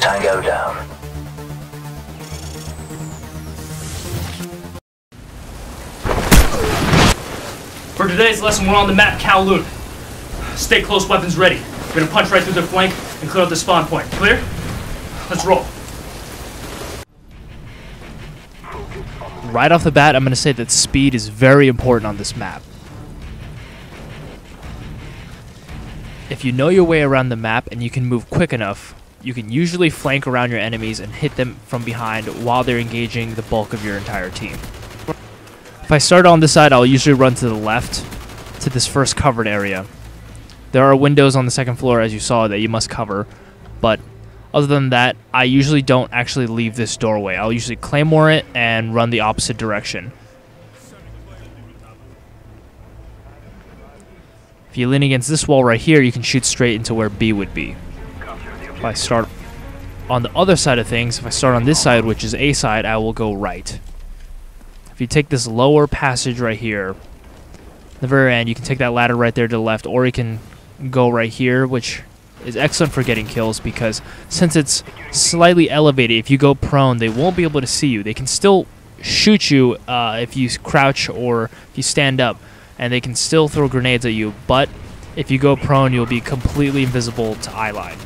Tango down. For today's lesson, we're on the map Kowloon. Stay close, weapons ready. We're gonna punch right through their flank and clear out the spawn point. Clear? Let's roll. Right off the bat, I'm going to say that speed is very important on this map. If you know your way around the map and you can move quick enough, you can usually flank around your enemies and hit them from behind while they're engaging the bulk of your entire team. If I start on this side, I'll usually run to the left to this first covered area. There are windows on the second floor, as you saw, that you must cover, but other than that, I usually don't actually leave this doorway. I'll usually claymore it and run the opposite direction. If you lean against this wall right here, you can shoot straight into where B would be. If I start on the other side of things, if I start on this side, which is A side, I will go right. If you take this lower passage right here, the very end, you can take that ladder right there to the left, or you can go right here, which is excellent for getting kills because since it's slightly elevated, if you go prone, they won't be able to see you. They can still shoot you if you crouch or if you stand up, and they can still throw grenades at you, but if you go prone, you'll be completely invisible to eyeline.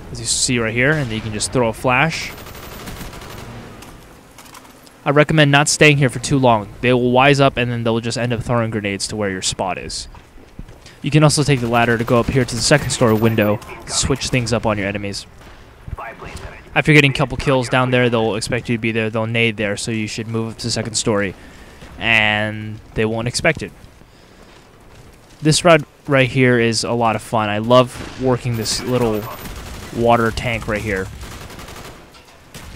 As you see right here, and then you can just throw a flash. I recommend not staying here for too long. They will wise up and then they'll just end up throwing grenades to where your spot is. You can also take the ladder to go up here to the second story window to switch things up on your enemies. After getting a couple kills down there, they'll expect you to be there. They'll nade there, so you should move up to the second story, and they won't expect it. This route right here is a lot of fun. I love working this little water tank right here,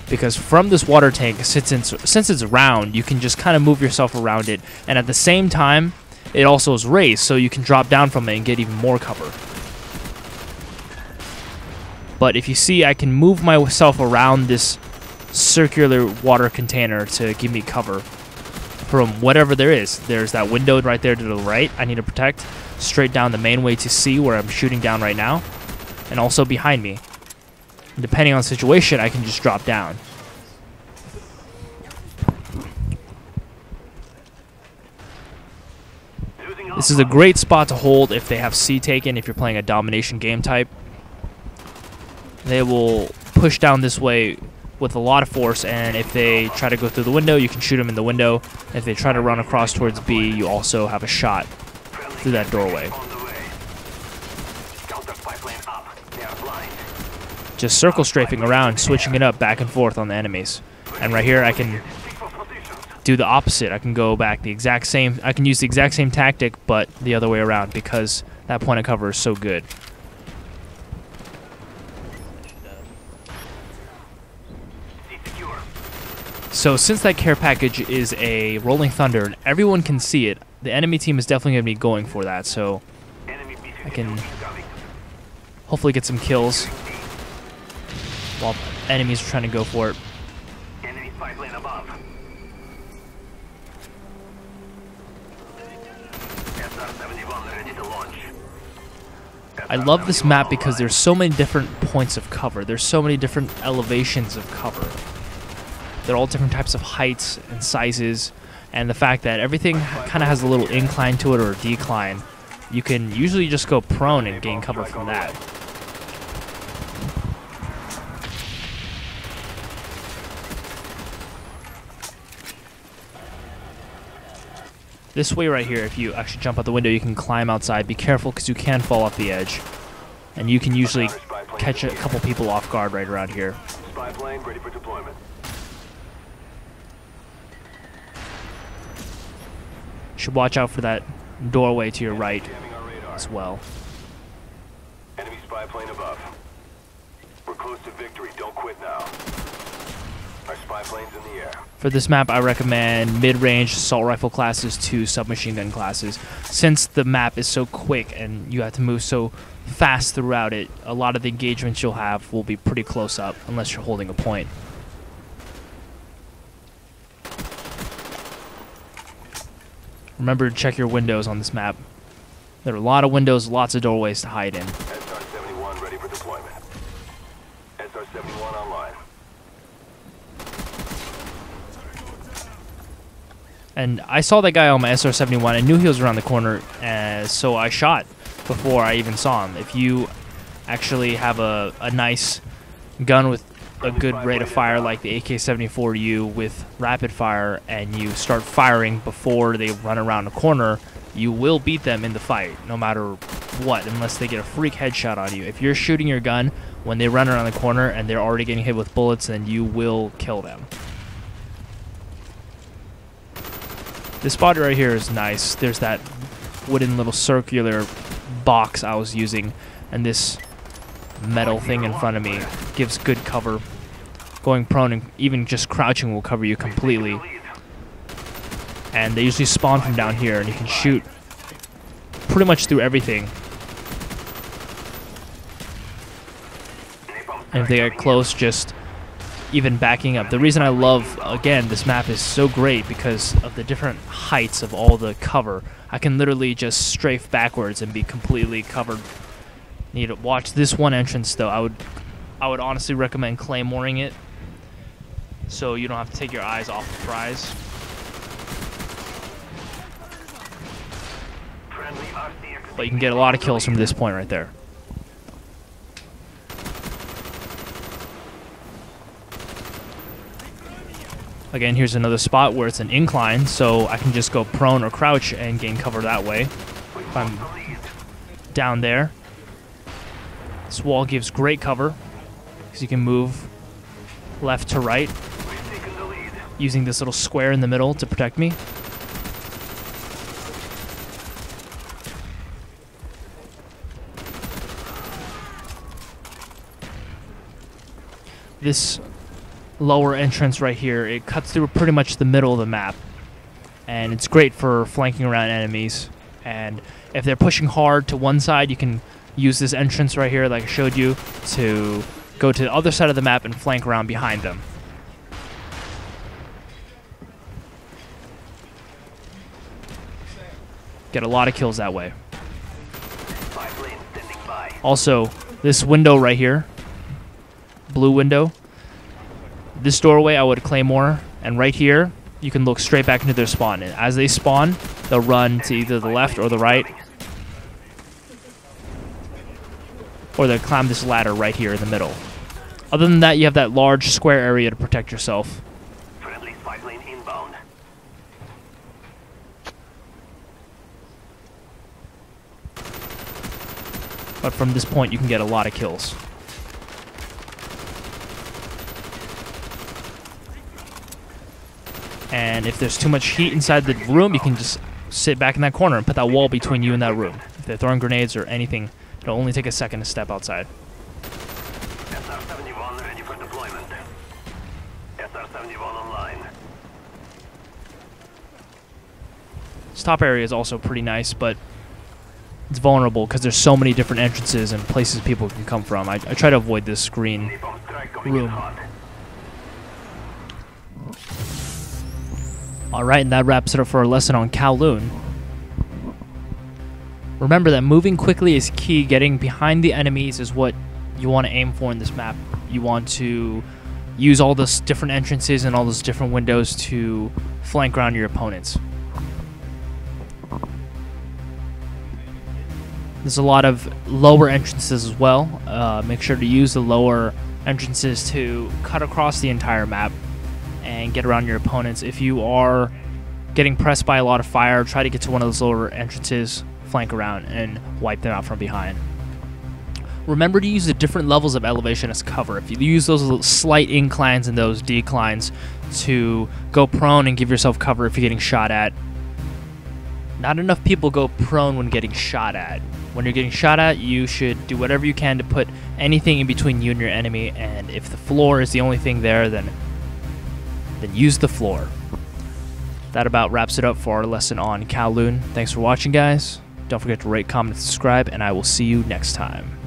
because from this water tank, since it's round, you can just kind of move yourself around it, and at the same time, it also is raised, so you can drop down from it and get even more cover. But if you see, I can move myself around this circular water container to give me cover from whatever there is. There's that window right there to the right I need to protect, straight down the main way to C where I'm shooting down right now, and also behind me. And depending on the situation, I can just drop down. This is a great spot to hold if they have C taken, if you're playing a domination game type. They will push down this way with a lot of force, and if they try to go through the window, you can shoot them in the window. If they try to run across towards B, you also have a shot through that doorway. Just circle strafing around, switching it up back and forth on the enemies. And right here, I can do the opposite. I can go back the exact same. I can use the exact same tactic, but the other way around because that point of cover is so good. So since that care package is a Rolling Thunder and everyone can see it, the enemy team is definitely going to be going for that. So I can hopefully get some kills while enemies are trying to go for it. I love this map because there's so many different points of cover. There's so many different elevations of cover. They're all different types of heights and sizes, and the fact that everything kind of has a little incline to it or a decline, you can usually just go prone and gain cover from that. This way right here, if you actually jump out the window, you can climb outside. Be careful because you can fall off the edge. And you can usually catch a couple people off guard right around here. Spy plane ready for deployment. Should watch out for that doorway to your right as well. Enemy spy plane above. We're close to victory. Don't quit now. Our spy plane's in the air. For this map, I recommend mid-range assault rifle classes to submachine gun classes. Since the map is so quick and you have to move so fast throughout it, a lot of the engagements you'll have will be pretty close up unless you're holding a point. Remember to check your windows on this map. There are a lot of windows, lots of doorways to hide in. SR-71 ready for And I saw that guy on my SR-71. I knew he was around the corner, so I shot before I even saw him. If you actually have a nice gun with a good rate of fire like the AK-74U with rapid fire, and you start firing before they run around the corner, you will beat them in the fight, no matter what, unless they get a freak headshot on you. If you're shooting your gun when they run around the corner and they're already getting hit with bullets, then you will kill them. This spot right here is nice. There's that wooden little circular box I was using, and this metal thing in front of me gives good cover. Going prone and even just crouching will cover you completely. And they usually spawn from down here, and you can shoot pretty much through everything. And if they get close, just even backing up. The reason I love, again, this map is so great because of the different heights of all the cover. I can literally just strafe backwards and be completely covered. Need to watch this one entrance though. I would honestly recommend claymoring it, so you don't have to take your eyes off the prize. But you can get a lot of kills from this point right there. Again, here's another spot where it's an incline, so I can just go prone or crouch and gain cover that way. If I'm down there, this wall gives great cover because you can move left to right using this little square in the middle to protect me. This lower entrance right here, it cuts through pretty much the middle of the map, and it's great for flanking around enemies. And if they're pushing hard to one side, you can use this entrance right here like I showed you to go to the other side of the map and flank around behind them. Get a lot of kills that way. Also, this window right here, blue window, this doorway I would claymore, and right here you can look straight back into their spawn. And as they spawn, they'll run to either the left or the right, or they'll climb this ladder right here in the middle. Other than that, you have that large square area to protect yourself. Friendly spy plane inbound. But from this point, you can get a lot of kills. And if there's too much heat inside the room, you can just sit back in that corner and put that wall between you and that room. If they're throwing grenades or anything, it'll only take a second to step outside. SR-71 ready for deployment. SR-71 online. This top area is also pretty nice, but it's vulnerable because there's so many different entrances and places people can come from. I try to avoid this green room. Alright, and that wraps it up for our lesson on Kowloon. Remember that moving quickly is key. Getting behind the enemies is what you want to aim for in this map. You want to use all those different entrances and all those different windows to flank around your opponents. There's a lot of lower entrances as well. Make sure to use the lower entrances to cut across the entire map and get around your opponents. If you are getting pressed by a lot of fire, try to get to one of those lower entrances, flank around, and wipe them out from behind. Remember to use the different levels of elevation as cover. If you use those little slight inclines and those declines to go prone and give yourself cover if you're getting shot at. Not enough people go prone when getting shot at. When you're getting shot at, you should do whatever you can to put anything in between you and your enemy, and if the floor is the only thing there, then use the floor. That about wraps it up for our lesson on Kowloon. Thanks for watching, guys. Don't forget to rate, comment, and subscribe, and I will see you next time.